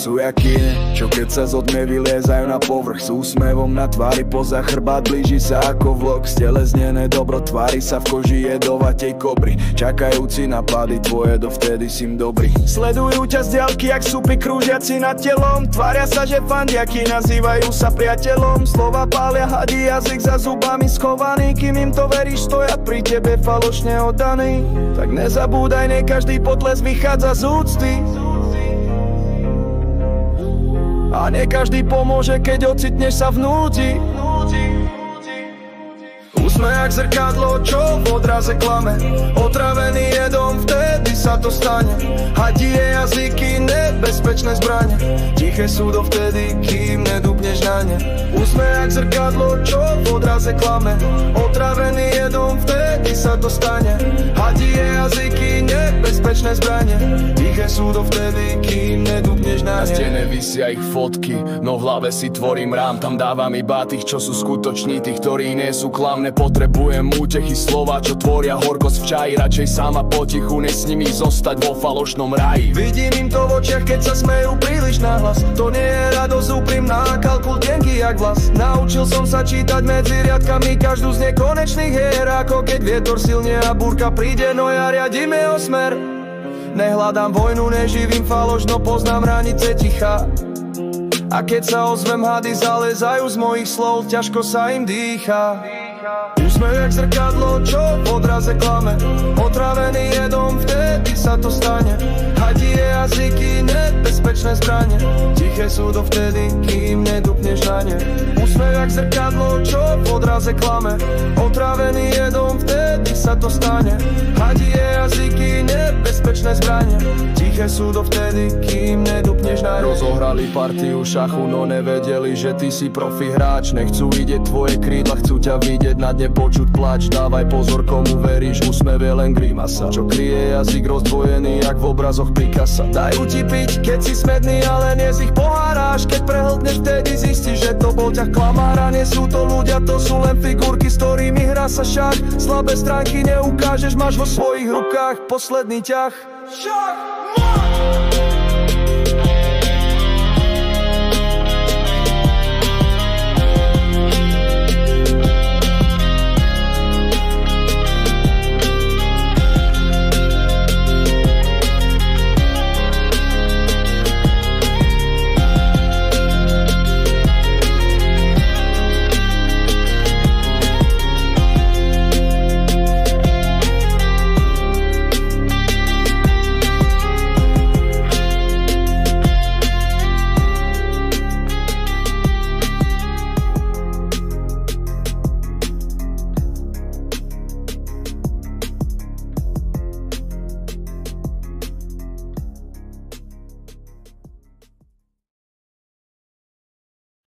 Sú jakine, čo keď sa zo tmy vyliezajú na povrch. S úsmevom na tvári poza chrbát blíži sa ako vlk. Stelesnené dobro tvári sa v koži jedovatej kobry. Čakajúci na pády tvoje, dovtedy si im dobrý. Sledujú ťa z diaľky, jak súpy krúžiaci nad telom. Tvária sa, že fandiaky, nazývajú sa priateľom. Slova pália hadí, jazyk za zubami schovaný. Kým im to veríš, stoja pri tebe falošne oddaný. Tak nezabúdaj, ne každý potles vychádza z úcty. A nie každý pomôže, keď ocitneš sa v núdzi. Úsmej jak zrkadlo, čo v odraze klame. Otravený jedom, vtedy sa to stane. Hadie jazyky, nebezpečné zbrane. Tiché sú dovtedy, kým nedúpneš na ne. Úsmej jak zrkadlo, čo v odraze klame. Otravený jedom, vtedy sa to stane. Hadie jazyky, nebezpečné zbrane. Tiché sú dovtedy, kým nedúpneš na ne. Na stene visia ich fotky, no v hlave si tvorím rám. Tam dávam iba tých, čo sú skutoční, tých, ktorí nie sú klamné. Potrebujem útechy, slova, čo tvoria horkosť v čaji. Radšej sama potichu, než s nimi zostať vo falošnom raji. Vidím im to v očiach, keď sa smejú príliš nahlas. To nie je radosť úprimná, kalkul tenký jak vlas. Naučil som sa čítať medzi riadkami každú z nekonečných hier. Ako keď vietor silne a búrka príde, no ja riadím jeho smer. Nehľadám vojnu, neživím falošno, poznám hranice ticha. A keď sa ozvem, hady zalezajú z mojich slov, ťažko sa im dýcha. Úsmev jak zrkadlo, čo v odraze klame. Otravený jedom, vtedy sa to stane. Hadie jazyky, nebezpečné zbrane. Tiché sú dovtedy, kým nedúpneš na ne. Úsmev jak zrkadlo, čo v odraze klame. Otravený jedom, vtedy sa to stane. Hadie jazyky, nebezpečné zbrane. Tiché sú dovtedy, kým nedúpneš na ne. Rozohrali partiu šachu, no nevedeli, že ty si profi hráč. Nechcú vidieť tvoje krídla, chcú ťa vidieť na dne, počuť plač. Dávaj pozor, komu veríš, úsmev je len grimasa, čo kryje jazyk rozdvojený, jak v obrazoch Picassa. Dajú ti piť, keď si smedný, ale nie z ich poháráš. Keď prehltneš, vtedy zistíš, že to bol ťah klamára. Nie sú to ľudia, to sú len figurky, s ktorými hrá sa šach. Slabé stránky neukážeš, máš vo svojich rukách posledný ťah. Šach!